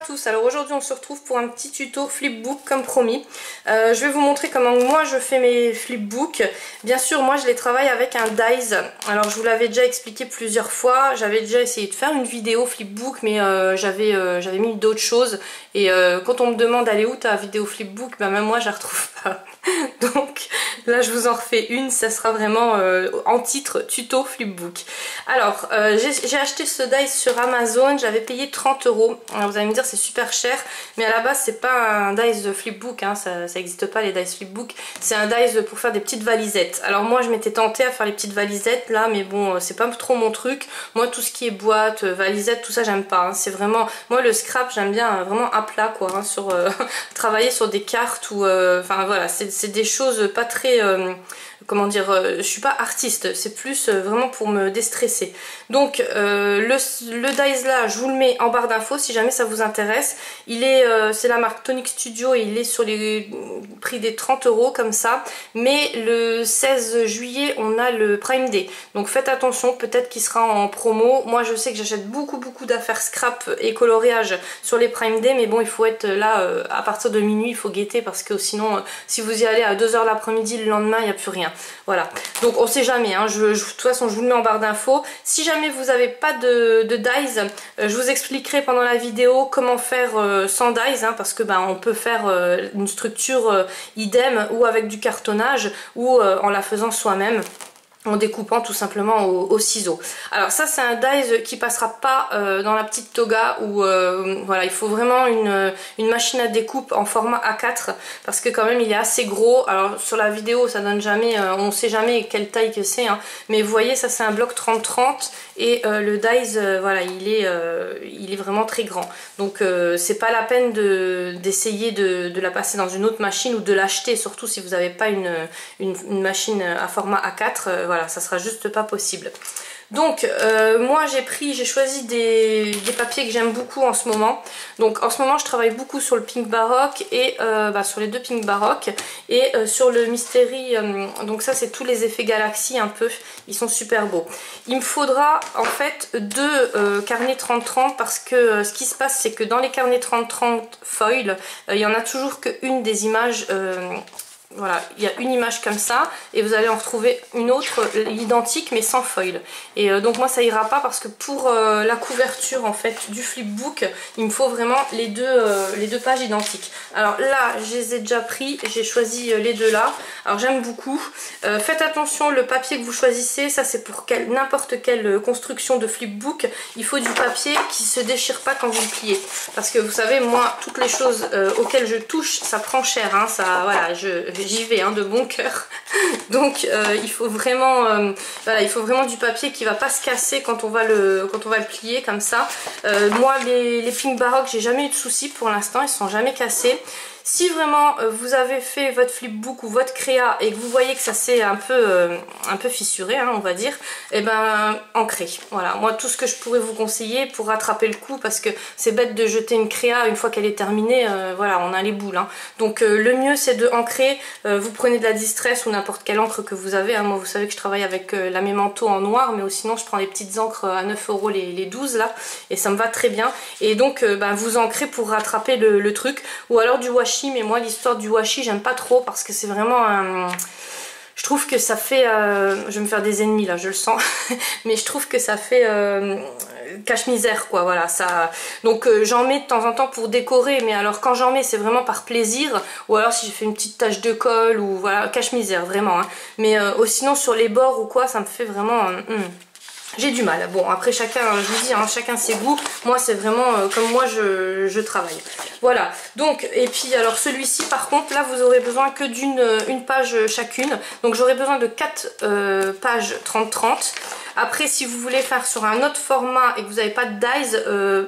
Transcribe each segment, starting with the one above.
Tous, alors aujourd'hui on se retrouve pour un petit tuto flipbook comme promis. Je vais vous montrer comment moi je fais mes flipbooks. Bien sûr moi je les travaille avec un dies. Alors je vous l'avais déjà expliqué plusieurs fois, j'avais déjà essayé de faire une vidéo flipbook mais j'avais mis d'autres choses et quand on me demande elle est où ta vidéo flipbook, ben même moi je la retrouve pas. Donc là je vous en refais une, ça sera vraiment en titre tuto flipbook. Alors j'ai acheté ce dies sur Amazon, j'avais payé 30 €. Alors vous allez me dire c'est super cher, mais à la base c'est pas un dies flipbook, hein, ça n'existe pas les dies flipbook, c'est un dies pour faire des petites valisettes. Alors moi je m'étais tentée à faire les petites valisettes là, mais bon c'est pas trop mon truc. Moi tout ce qui est boîte, valisette, tout ça j'aime pas, hein. C'est vraiment, moi le scrap j'aime bien vraiment à plat quoi, hein, sur travailler sur des cartes ou enfin voilà, c'est des choses pas très comment dire, je suis pas artiste, c'est plus vraiment pour me déstresser. Donc le dies là, je vous le mets en barre d'infos si jamais ça vous intéresse. Il est, c'est la marque Tonic Studio et il est sur les prix des 30 € comme ça. Mais le 16 juillet, on a le Prime Day. Donc faites attention, peut-être qu'il sera en promo. Moi je sais que j'achète beaucoup d'affaires scrap et coloriage sur les Prime Day, mais bon il faut être là à partir de minuit, il faut guetter parce que sinon si vous y allez à 2 h l'après-midi, le lendemain il n'y a plus rien. Voilà, donc on sait jamais, hein. De toute façon je vous le mets en barre d'infos. Si jamais vous n'avez pas de dies, je vous expliquerai pendant la vidéo comment faire sans dies, hein, parce que on peut faire une structure idem ou avec du cartonnage ou en la faisant soi-même, en découpant tout simplement au ciseau. Alors ça c'est un dies qui passera pas dans la petite toga où voilà, il faut vraiment une machine à découpe en format A4 parce que quand même il est assez gros. Alors sur la vidéo ça donne jamais, on sait jamais quelle taille que c'est, hein, mais vous voyez ça c'est un bloc 30-30 et le dies voilà il est vraiment très grand. Donc c'est pas la peine d'essayer de la passer dans une autre machine ou de l'acheter, surtout si vous n'avez pas une machine à format A4. Voilà, ça sera juste pas possible. Donc moi j'ai choisi des papiers que j'aime beaucoup en ce moment. Donc en ce moment je travaille beaucoup sur le Pink Baroque et sur les deux Pink Baroque et sur le Mystery. Donc ça c'est tous les effets galaxie un peu, ils sont super beaux. Il me faudra en fait deux carnets 30-30 parce que ce qui se passe c'est que dans les carnets 30-30 foil, il y en a toujours qu'une des images. Voilà, il y a une image comme ça et vous allez en retrouver une autre identique mais sans foil. Et donc moi ça ira pas parce que pour la couverture en fait du flipbook, il me faut vraiment les deux pages identiques. Alors là, je les ai déjà pris, j'ai choisi les deux là. Alors j'aime beaucoup. Faites attention, le papier que vous choisissez, ça c'est pour n'importe quelle construction de flipbook. Il faut du papier qui se déchire pas quand vous le pliez. Parce que vous savez, moi, toutes les choses auxquelles je touche, ça prend cher. Hein, ça, voilà, j'y vais hein, de bon cœur. Donc il faut vraiment voilà, il faut vraiment du papier qui va pas se casser quand on va le plier comme ça. Moi les Pink Baroque, j'ai jamais eu de soucis pour l'instant, ils se sont jamais cassés. Si vraiment vous avez fait votre flipbook ou votre créa et que vous voyez que ça s'est un peu fissuré, hein, on va dire, et ben ancrez. Voilà, moi tout ce que je pourrais vous conseiller pour rattraper le coup, parce que c'est bête de jeter une créa une fois qu'elle est terminée, voilà, on a les boules. Hein. Donc le mieux c'est de ancrer, vous prenez de la Distress ou n'importe quelle encre que vous avez. Hein. Moi vous savez que je travaille avec la Memento en noir, mais sinon je prends des petites encres à 9 € les 12 là, et ça me va très bien. Et donc vous ancrez pour rattraper le truc, ou alors du washi. Mais moi l'histoire du washi j'aime pas trop parce que c'est vraiment un... Je trouve que ça fait... je vais me faire des ennemis là, je le sens. Mais je trouve que ça fait cache-misère quoi, voilà. Ça... Donc j'en mets de temps en temps pour décorer, mais alors quand j'en mets c'est vraiment par plaisir. Ou alors si j'ai fait une petite tache de colle ou voilà, cache-misère vraiment. Hein. Mais sinon sur les bords ou quoi ça me fait vraiment... J'ai du mal. Bon après chacun, je vous dis, hein, chacun ses goûts. Moi c'est vraiment comme moi je travaille. Voilà. Donc et puis alors celui-ci par contre là vous aurez besoin que d'une page chacune. Donc j'aurai besoin de 4 pages 30-30. Après si vous voulez faire sur un autre format et que vous n'avez pas de dies,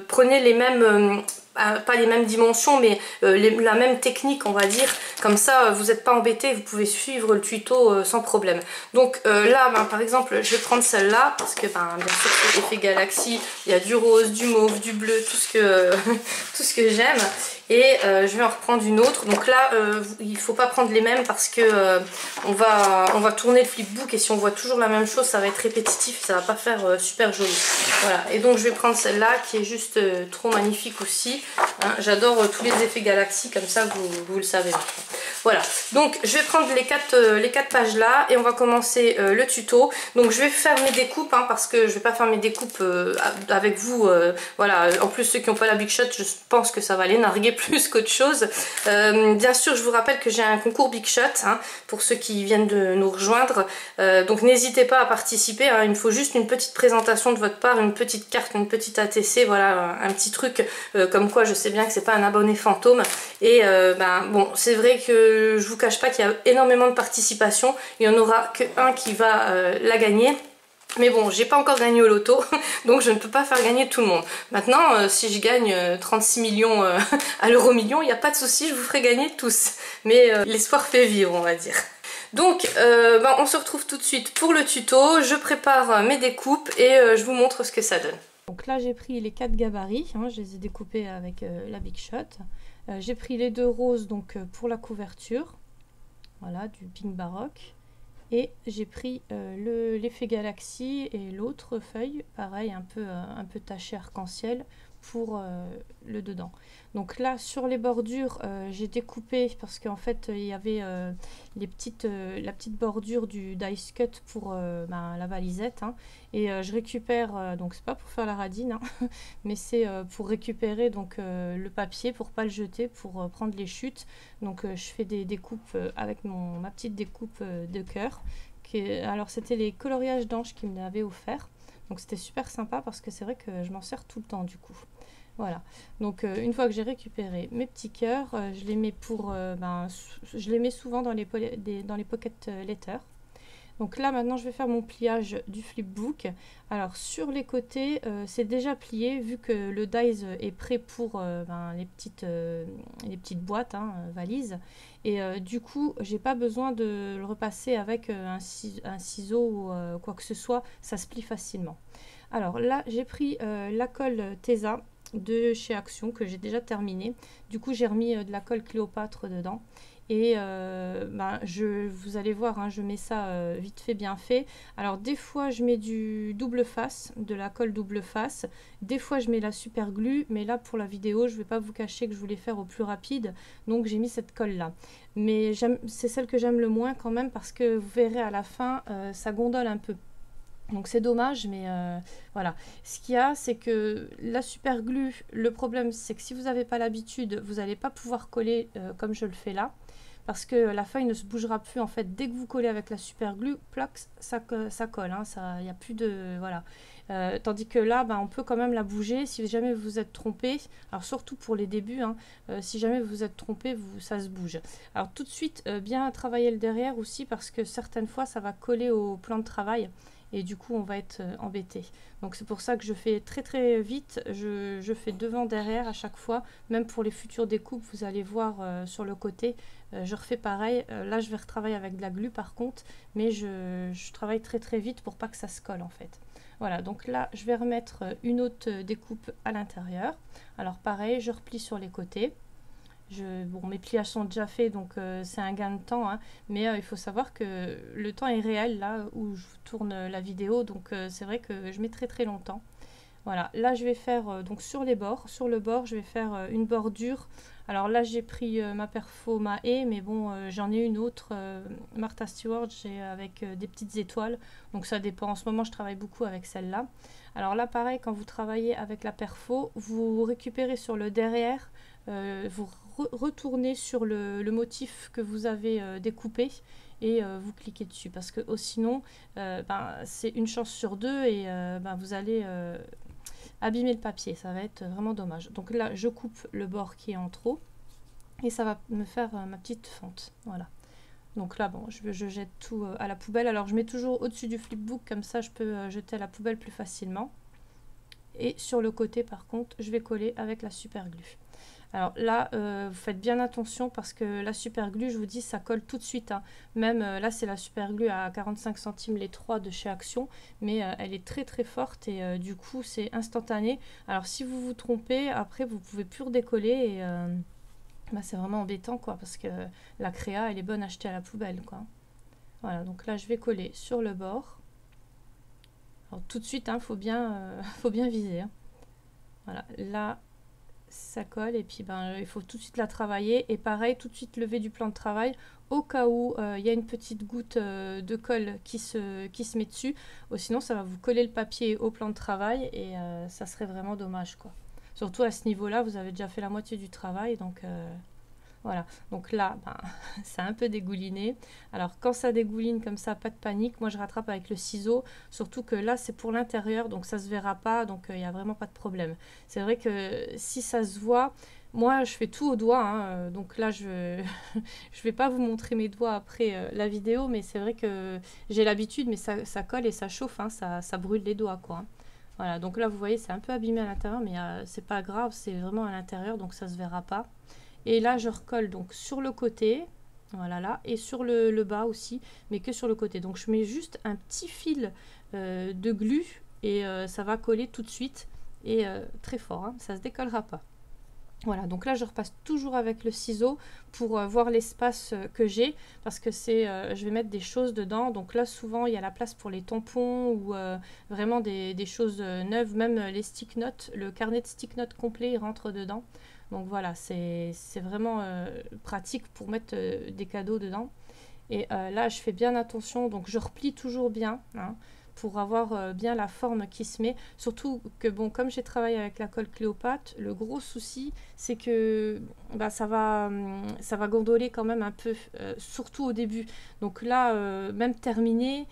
prenez les mêmes... pas les mêmes dimensions mais la même technique on va dire, comme ça vous n'êtes pas embêté, vous pouvez suivre le tuto sans problème. Donc là par exemple je vais prendre celle-là parce que bien sûr c'est l'effet galaxie, il y a du rose, du mauve, du bleu, tout ce que j'aime. et je vais en reprendre une autre. Donc là il faut pas prendre les mêmes parce que on va tourner le flipbook et si on voit toujours la même chose ça va être répétitif, ça va pas faire super joli. Voilà, et donc je vais prendre celle-là qui est juste trop magnifique aussi, hein. J'adore tous les effets galaxie comme ça, vous le savez maintenant. Voilà, donc je vais prendre les quatre pages là et on va commencer le tuto. Donc je vais faire mes découpes hein, parce que je vais pas faire mes découpes avec vous, voilà. En plus ceux qui n'ont pas la Big Shot, je pense que ça va les narguer plus qu'autre chose. Bien sûr je vous rappelle que j'ai un concours Big Shot hein, pour ceux qui viennent de nous rejoindre, donc n'hésitez pas à participer hein. Il me faut juste une petite présentation de votre part, une petite carte, une petite ATC, voilà, un petit truc comme quoi je sais bien que c'est pas un abonné fantôme. Et bon, c'est vrai que je vous cache pas qu'il y a énormément de participation, il n'y en aura qu'un qui va la gagner. Mais bon, j'ai pas encore gagné au loto, donc je ne peux pas faire gagner tout le monde. Maintenant, si je gagne 36 millions à l'euro million, il n'y a pas de souci, je vous ferai gagner tous. Mais l'espoir fait vivre, on va dire. Donc, on se retrouve tout de suite pour le tuto. Je prépare mes découpes et je vous montre ce que ça donne. Donc là, j'ai pris les 4 gabarits, hein, je les ai découpés avec la Big Shot. J'ai pris les 2 roses donc pour la couverture, voilà, du pink baroque. Et j'ai pris l'effet galaxie et l'autre feuille, pareil, un peu taché arc-en-ciel pour le dedans. Donc là, sur les bordures, j'ai découpé parce qu'en fait, il y avait la petite bordure du dice cut pour la valisette. Hein, et je récupère, donc c'est pas pour faire la radine, hein, mais c'est pour récupérer donc, le papier pour pas le jeter, pour prendre les chutes. Donc je fais des découpes avec ma petite découpe de cœur. Alors c'était les coloriages d'ange qui me l'avaient offert. Donc c'était super sympa parce que c'est vrai que je m'en sers tout le temps du coup. Voilà, donc une fois que j'ai récupéré mes petits cœurs, je les mets je les mets souvent dans les pocket letters. Donc là maintenant je vais faire mon pliage du flipbook. Alors sur les côtés c'est déjà plié vu que le dies est prêt pour les petites boîtes, hein, valises. Et du coup j'ai pas besoin de le repasser avec un ciseau ou quoi que ce soit, ça se plie facilement. Alors là j'ai pris la colle Tesa de chez Action que j'ai déjà terminé. Du coup j'ai remis de la colle Cléopâtre dedans. Et vous allez voir, hein, je mets ça vite fait, bien fait. Alors des fois je mets du double face, de la colle double face. Des fois je mets la super glue, mais là pour la vidéo je ne vais pas vous cacher que je voulais faire au plus rapide. Donc j'ai mis cette colle là. Mais c'est celle que j'aime le moins quand même parce que vous verrez à la fin, ça gondole un peu. Donc c'est dommage, mais voilà. Ce qu'il y a, c'est que la super glue, le problème c'est que si vous n'avez pas l'habitude, vous n'allez pas pouvoir coller comme je le fais là. Parce que la feuille ne se bougera plus en fait. Dès que vous collez avec la super glue, plac, ça colle. Hein, il n'y a plus de... Voilà. Tandis que là, on peut quand même la bouger si jamais vous vous êtes trompé. Alors surtout pour les débuts, hein, si jamais vous vous êtes trompé, ça se bouge. Alors tout de suite, bien travailler le derrière aussi parce que certaines fois, ça va coller au plan de travail. Et du coup on va être embêté. Donc c'est pour ça que je fais très très vite, je fais devant derrière à chaque fois, même pour les futures découpes, vous allez voir sur le côté, je refais pareil. Là je vais retravailler avec de la glue par contre, mais je travaille très très vite pour pas que ça se colle en fait. Voilà, donc là je vais remettre une autre découpe à l'intérieur. Alors pareil, je replie sur les côtés. Bon, mes pliages sont déjà faits, donc c'est un gain de temps, hein, mais il faut savoir que le temps est réel là où je tourne la vidéo, donc c'est vrai que je mets très très longtemps. Voilà, là je vais faire donc sur le bord je vais faire une bordure. Alors là j'ai pris ma perfo Mahé, mais bon j'en ai une autre, Martha Stewart, avec des petites étoiles, donc ça dépend. En ce moment je travaille beaucoup avec celle-là. Alors là pareil, quand vous travaillez avec la perfo, vous récupérez sur le derrière, vous retournez sur le motif que vous avez découpé et vous cliquez dessus parce que sinon c'est une chance sur deux et vous allez abîmer le papier, ça va être vraiment dommage. Donc là je coupe le bord qui est en trop et ça va me faire ma petite fente. Voilà, donc là bon je jette tout à la poubelle. Alors je mets toujours au-dessus du flipbook, comme ça je peux jeter à la poubelle plus facilement. Et sur le côté par contre je vais coller avec la super glue. Alors là, vous faites bien attention parce que la super glue, je vous dis, ça colle tout de suite. Hein. Même là, c'est la super glue à 45 centimes les 3 de chez Action, mais elle est très très forte et du coup, c'est instantané. Alors si vous vous trompez, après, vous pouvez plus redécoller bah, c'est vraiment embêtant quoi, parce que la créa elle est bonne à acheter à la poubelle quoi. Voilà, donc là je vais coller sur le bord. Alors tout de suite, hein, faut bien viser. Hein. Voilà, là ça colle et puis ben, il faut tout de suite la travailler. Et pareil, tout de suite lever du plan de travail au cas où il y a une petite goutte de colle qui se met dessus. Sinon ça va vous coller le papier au plan de travail et ça serait vraiment dommage quoi. Surtout à ce niveau-là, vous avez déjà fait la moitié du travail, donc voilà, donc là, ben, c'est un peu dégouliné. Alors quand ça dégouline comme ça, pas de panique. Moi je rattrape avec le ciseau, surtout que là c'est pour l'intérieur, donc ça se verra pas, donc il n'y a vraiment pas de problème. C'est vrai que si ça se voit, moi je fais tout au doigt, hein, donc là je vais pas vous montrer mes doigts après la vidéo, mais c'est vrai que j'ai l'habitude, mais ça colle et ça chauffe, hein, ça brûle les doigts quoi. Hein. Voilà, donc là vous voyez c'est un peu abîmé à l'intérieur, mais c'est pas grave, c'est vraiment à l'intérieur, donc ça se verra pas. Et là, je recolle donc sur le côté, voilà là, et sur le bas aussi, mais que sur le côté. Donc je mets juste un petit fil de glu et ça va coller tout de suite et très fort, hein, ça se décollera pas. Voilà, donc là je repasse toujours avec le ciseau pour voir l'espace que j'ai, parce que je vais mettre des choses dedans. Donc là souvent il y a la place pour les tampons ou vraiment des choses neuves, même les stick notes, le carnet de stick notes complet il rentre dedans. Donc voilà, c'est vraiment pratique pour mettre des cadeaux dedans. Et là je fais bien attention, donc je replie toujours bien, hein, pour avoir bien la forme qui se met. Surtout que bon, comme j'ai travaillé avec la colle Cléopâtre, le gros souci c'est que bah, ça va gondoler quand même un peu, surtout au début. Donc là, même terminé,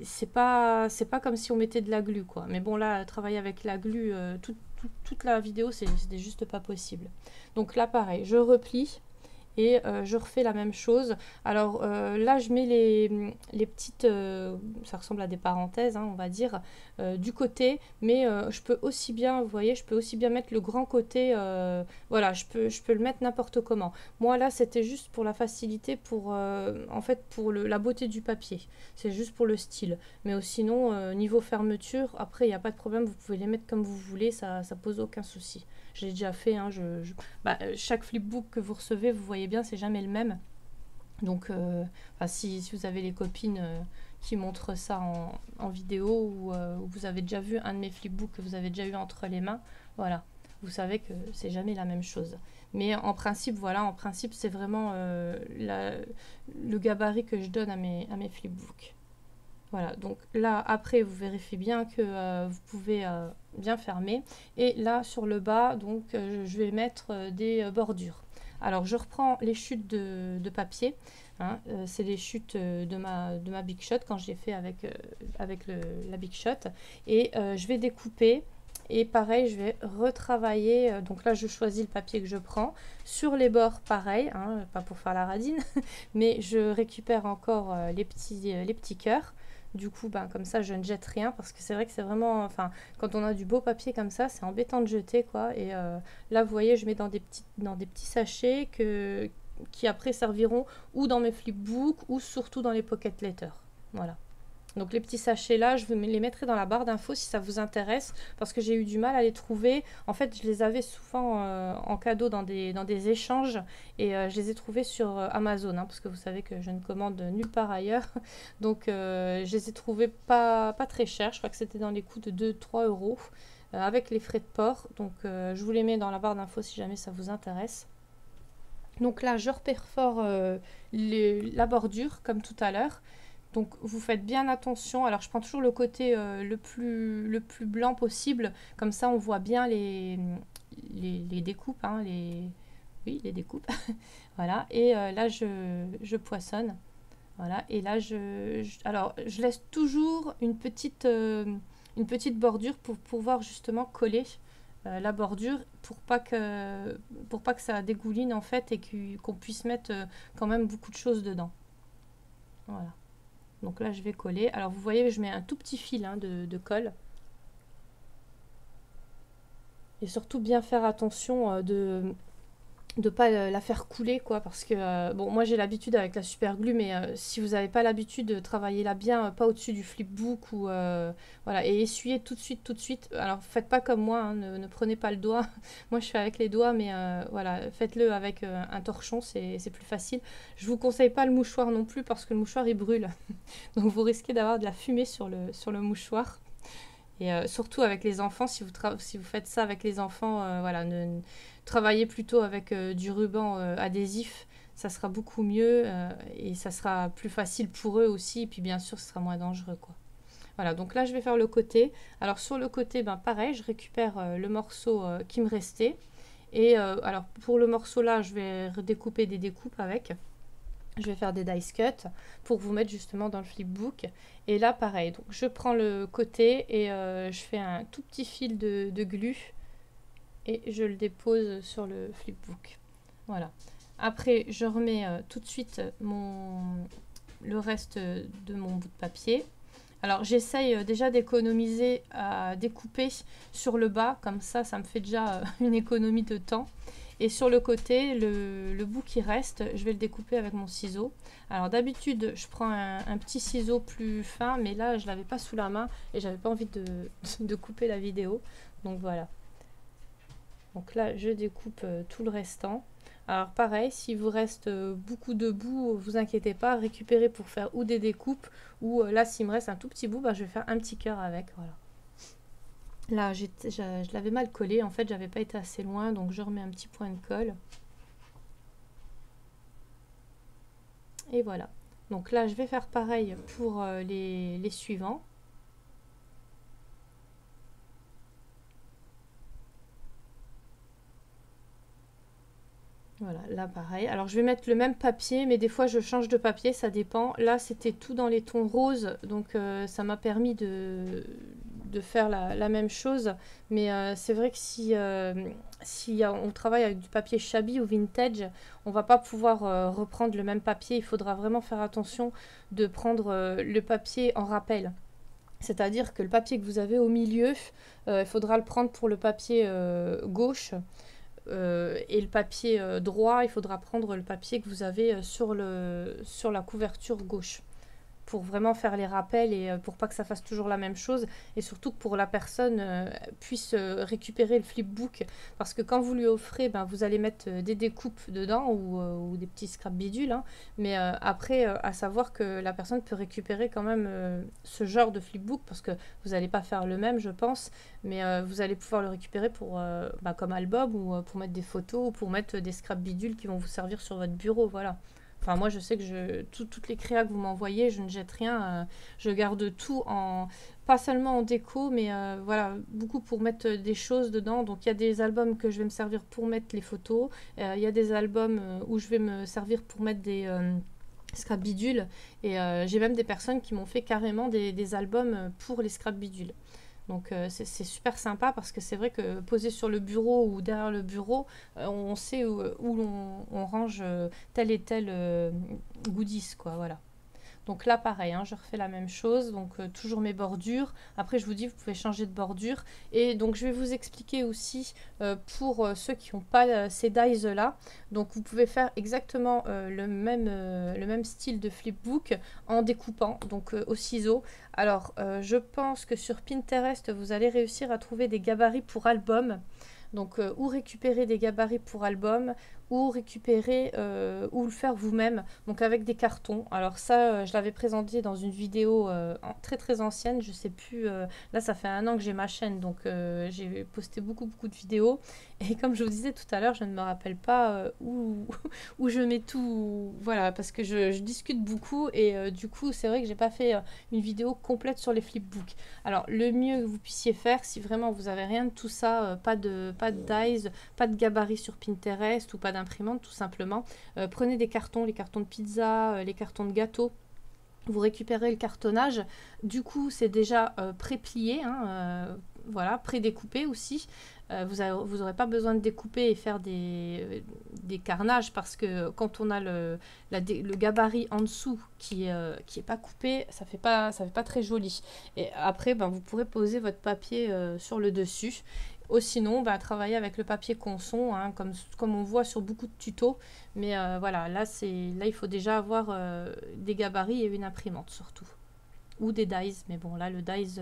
c'est pas comme si on mettait de la glu quoi. Mais bon là, travailler avec la glu toute la vidéo, c'était juste pas possible. Donc là pareil, je replie. Et je refais la même chose. Alors là je mets les petites, ça ressemble à des parenthèses, hein, on va dire, du côté, mais je peux aussi bien, vous voyez, je peux aussi bien mettre le grand côté, voilà, je peux le mettre n'importe comment. Moi là c'était juste pour la facilité, pour en fait pour la beauté du papier, c'est juste pour le style. Mais sinon niveau fermeture, après il n'y a pas de problème, vous pouvez les mettre comme vous voulez, ça pose aucun souci. Je l'ai déjà fait, hein, bah, chaque flipbook que vous recevez, vous voyez bien, c'est jamais le même. Donc, si vous avez les copines qui montrent ça en vidéo ou vous avez déjà vu un de mes flipbooks que vous avez déjà eu entre les mains, voilà, vous savez que c'est jamais la même chose. Mais en principe, voilà, en principe, c'est vraiment le gabarit que je donne à mes flipbooks. Voilà, donc là, après, vous vérifiez bien que vous pouvez bien fermer. Et là, sur le bas, donc, je vais mettre des bordures. Alors, je reprends les chutes de papier. Hein, c'est les chutes de ma Big Shot quand j'ai fait avec la Big Shot. Et je vais découper. Et pareil, je vais retravailler. Donc là, je choisis le papier que je prends. Sur les bords, pareil, hein, pas pour faire la radine, mais je récupère encore les petits cœurs. Du coup, ben, comme ça, je ne jette rien parce que c'est vrai que c'est vraiment... Enfin, quand on a du beau papier comme ça, c'est embêtant de jeter, quoi. Et là, vous voyez, je mets dans des petits sachets qui après serviront ou dans mes flipbooks ou surtout dans les pocket letters. Voilà. Donc les petits sachets là, je les mettrai dans la barre d'infos si ça vous intéresse, parce que j'ai eu du mal à les trouver. En fait, je les avais souvent en cadeau dans des échanges, et je les ai trouvés sur Amazon, hein, parce que vous savez que je ne commande nulle part ailleurs. Donc je les ai trouvés pas très chers, je crois que c'était dans les coûts de 2-3 euros, avec les frais de port. Donc je vous les mets dans la barre d'infos si jamais ça vous intéresse. Donc là, je reperfore la bordure comme tout à l'heure. Donc vous faites bien attention. Alors je prends toujours le côté le plus blanc possible. Comme ça on voit bien les découpes. Hein, oui, les découpes. Voilà. Et là je poinçonne. Voilà. Et là alors je laisse toujours une petite bordure pour pouvoir justement coller la bordure pour pas que ça dégouline en fait, et qu'on puisse mettre quand même beaucoup de choses dedans. Voilà. Donc là, je vais coller. Alors, vous voyez, je mets un tout petit fil, hein, de colle. Et surtout, bien faire attention de de pas la faire couler quoi, parce que bon, moi j'ai l'habitude avec la super glue, mais si vous n'avez pas l'habitude de travailler là bien, pas au-dessus du flipbook ou voilà, et essuyez tout de suite. Alors faites pas comme moi, hein, ne prenez pas le doigt. Moi je fais avec les doigts, mais voilà, faites-le avec un torchon, c'est plus facile. Je vous conseille pas le mouchoir non plus, parce que le mouchoir il brûle. Donc vous risquez d'avoir de la fumée sur le mouchoir. Et surtout avec les enfants, si vous faites ça avec les enfants, voilà, travaillez plutôt avec du ruban adhésif, ça sera beaucoup mieux et ça sera plus facile pour eux aussi. Et puis bien sûr, ce sera moins dangereux, quoi. Voilà, donc là, je vais faire le côté. Alors sur le côté, ben, pareil, je récupère le morceau qui me restait. Et alors pour le morceau là, je vais redécouper des découpes avec. Je vais faire des dice cut pour vous mettre justement dans le flipbook. Et là, pareil, donc je prends le côté et je fais un tout petit fil de glu et je le dépose sur le flipbook. Voilà. Après, je remets tout de suite le reste de mon bout de papier. Alors, j'essaye déjà d'économiser à découper sur le bas, comme ça me fait déjà une économie de temps. Et sur le côté, le bout qui reste, je vais le découper avec mon ciseau. Alors d'habitude, je prends un petit ciseau plus fin, mais là, je ne l'avais pas sous la main et j'avais pas envie de couper la vidéo. Donc voilà. Donc là, je découpe tout le restant. Alors pareil, s'il vous reste beaucoup de bouts, vous inquiétez pas, récupérez pour faire ou des découpes, ou là, s'il me reste un tout petit bout, bah, je vais faire un petit cœur avec, voilà. Là, je l'avais mal collé, en fait, j'avais pas été assez loin, donc je remets un petit point de colle. Et voilà. Donc là, je vais faire pareil pour les suivants. Voilà, là pareil. Alors je vais mettre le même papier, mais des fois je change de papier, ça dépend. Là c'était tout dans les tons roses, donc ça m'a permis de faire la même chose. Mais c'est vrai que si on travaille avec du papier shabby ou vintage, on va pas pouvoir reprendre le même papier. Il faudra vraiment faire attention de prendre le papier en rappel. C'est-à-dire que le papier que vous avez au milieu, il faudra le prendre pour le papier gauche. Et le papier droit, il faudra prendre le papier que vous avez sur la couverture gauche pour vraiment faire les rappels et pour pas que ça fasse toujours la même chose et surtout que pour la personne puisse récupérer le flipbook, parce que quand vous lui offrez, ben, vous allez mettre des découpes dedans ou des petits scrap bidules, hein, mais après à savoir que la personne peut récupérer quand même ce genre de flipbook, parce que vous n'allez pas faire le même, je pense, mais vous allez pouvoir le récupérer pour comme album ou pour mettre des photos ou pour mettre des scrap bidules qui vont vous servir sur votre bureau, voilà. Enfin, moi, je sais que toutes les créas que vous m'envoyez, je ne jette rien. Je garde tout pas seulement en déco, mais voilà, beaucoup pour mettre des choses dedans. Donc, il y a des albums que je vais me servir pour mettre les photos. Il y a des albums où je vais me servir pour mettre des scrap bidules. Et j'ai même des personnes qui m'ont fait carrément des albums pour les scrap bidules. Donc c'est super sympa, parce que c'est vrai que posé sur le bureau ou derrière le bureau, on sait où on range tel et tel goodies, quoi, voilà. Donc là pareil, hein, je refais la même chose, donc toujours mes bordures. Après je vous dis, vous pouvez changer de bordure. Et donc je vais vous expliquer aussi pour ceux qui n'ont pas ces dies là. Donc vous pouvez faire exactement le même style de flipbook en découpant, donc au ciseau. Alors je pense que sur Pinterest vous allez réussir à trouver des gabarits pour album. Donc ou récupérer des gabarits pour album, ou récupérer ou le faire vous-même, donc avec des cartons. Alors ça, je l'avais présenté dans une vidéo très très ancienne, je sais plus, là ça fait 1 an que j'ai ma chaîne, donc j'ai posté beaucoup de vidéos, et comme je vous disais tout à l'heure, je ne me rappelle pas où je mets tout, voilà, parce que je discute beaucoup, et du coup c'est vrai que j'ai pas fait une vidéo complète sur les flipbooks. Alors le mieux que vous puissiez faire, si vraiment vous avez rien de tout ça, pas de dies, pas de gabarit sur Pinterest ou pas d'imprimante, tout simplement, prenez des cartons, les cartons de pizza, les cartons de gâteau. Vous récupérez le cartonnage, du coup c'est déjà pré-plié, hein, voilà, pré-découpé aussi. Vous n'aurez pas besoin de découper et faire des carnages, parce que quand on a le gabarit en dessous qui est pas coupé, ça fait pas très joli. Et après, ben, vous pourrez poser votre papier sur le dessus. sinon bah, travailler avec le papier Conson, hein, comme on voit sur beaucoup de tutos. Mais voilà, là il faut déjà avoir des gabarits et une imprimante surtout. Ou des dies, mais bon là le dies,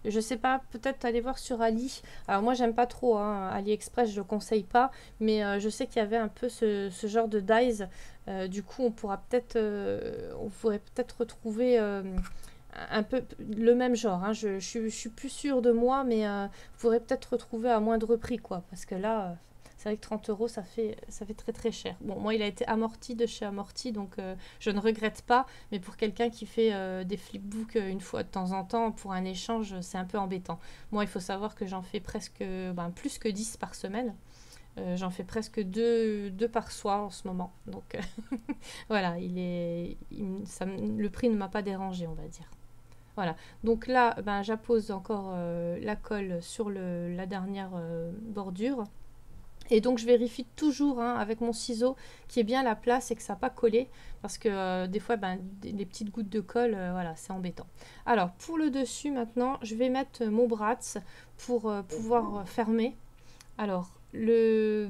je sais pas, peut-être aller voir sur Ali. Alors moi j'aime pas trop, hein, AliExpress je le conseille pas, mais je sais qu'il y avait un peu ce genre de dies. Du coup on pourrait peut-être retrouver un peu le même genre, hein. Je suis plus sûre de moi, mais vous pourrez peut-être retrouver à moindre prix, quoi, parce que là c'est vrai que 30 euros, ça fait très très cher. Bon, moi, il a été amorti de chez Amorti, donc je ne regrette pas. Mais pour quelqu'un qui fait des flipbooks une fois de temps en temps, pour un échange, c'est un peu embêtant. Moi, il faut savoir que j'en fais presque plus que 10 par semaine. J'en fais presque 2 par soir en ce moment. Donc voilà, le prix ne m'a pas dérangé, on va dire. Voilà, donc là, j'appose encore la colle sur la dernière bordure. Et donc je vérifie toujours, hein, avec mon ciseau qu'il y ait bien la place et que ça n'a pas collé. Parce que des fois, les petites gouttes de colle, voilà, c'est embêtant. Alors pour le dessus maintenant, je vais mettre mon bratz pour pouvoir fermer. Alors, alors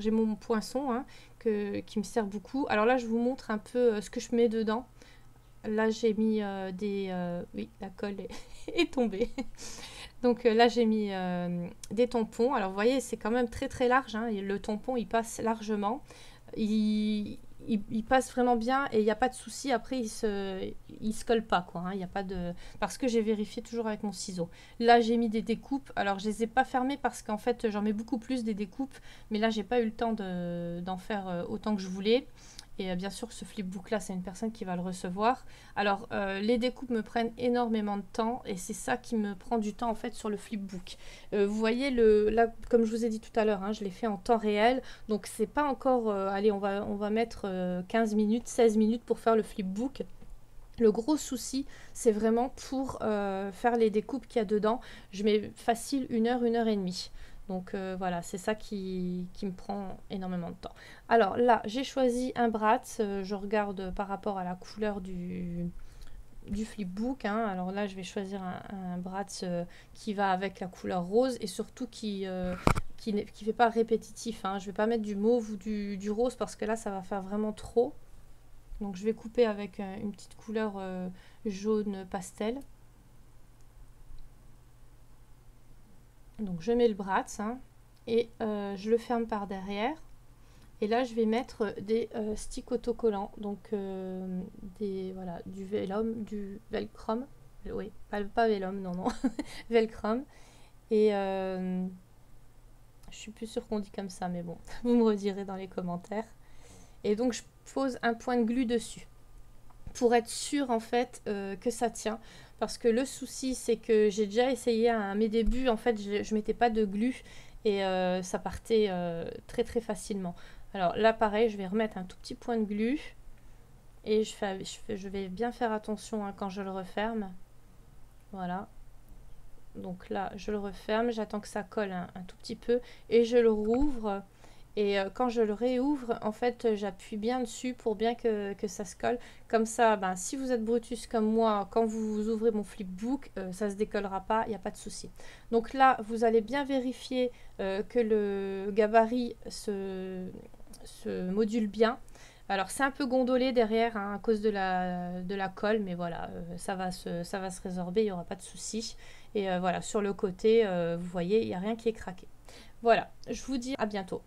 j'ai mon poinçon, hein, qui me sert beaucoup. Alors là, je vous montre un peu ce que je mets dedans. Là, j'ai mis oui, la colle est tombée. Donc là, j'ai mis des tampons. Alors, vous voyez, c'est quand même très très large, hein. Le tampon, il passe largement. Il passe vraiment bien et il n'y a pas de souci. Après, il se colle pas, quoi, hein. Il y a pas de... Parce que j'ai vérifié toujours avec mon ciseau. Là, j'ai mis des découpes. Alors, je les ai pas fermées parce qu'en fait, j'en mets beaucoup plus des découpes. Mais là, j'ai pas eu le temps d'en faire autant que je voulais. Et bien sûr, ce flipbook là, c'est une personne qui va le recevoir. Alors, les découpes me prennent énormément de temps et c'est ça qui me prend du temps en fait sur le flipbook. Vous voyez, là, comme je vous ai dit tout à l'heure, hein, je l'ai fait en temps réel. Donc, c'est pas encore... allez, on va mettre 15 minutes, 16 minutes pour faire le flipbook. Le gros souci, c'est vraiment pour faire les découpes qu'il y a dedans. Je mets facile 1 heure, 1 heure et demie. Donc voilà, c'est ça qui me prend énormément de temps. Alors là, j'ai choisi un bratz. Je regarde par rapport à la couleur du flipbook, hein. Alors là, je vais choisir un bratz qui va avec la couleur rose et surtout qui fait pas répétitif, hein. Je vais pas mettre du mauve ou du rose parce que là, ça va faire vraiment trop. Donc je vais couper avec une petite couleur jaune pastel. Donc je mets le bratz, hein, et je le ferme par derrière. Et là je vais mettre des sticks autocollants, donc voilà, du velcrum, oui, pas vélum, non, velcrum. Et je suis plus sûre qu'on dit comme ça, mais bon, vous me redirez dans les commentaires. Et donc je pose un point de glu dessus pour être sûre en fait que ça tient. Parce que le souci, c'est que j'ai déjà essayé à mes débuts, en fait, je mettais pas de glu et ça partait très très facilement. Alors là, pareil, je vais remettre un tout petit point de glu et je vais bien faire attention, hein, quand je le referme. Voilà. Donc là, je le referme, j'attends que ça colle un tout petit peu et je le rouvre. Et quand je le réouvre, en fait, j'appuie bien dessus pour bien que ça se colle. Comme ça, si vous êtes Brutus comme moi, quand vous ouvrez mon flipbook, ça ne se décollera pas, il n'y a pas de souci. Donc là, vous allez bien vérifier que le gabarit se module bien. Alors, c'est un peu gondolé derrière, hein, à cause de la colle, mais voilà, ça va se résorber, il n'y aura pas de souci. Et voilà, sur le côté, vous voyez, il n'y a rien qui est craqué. Voilà, je vous dis à bientôt.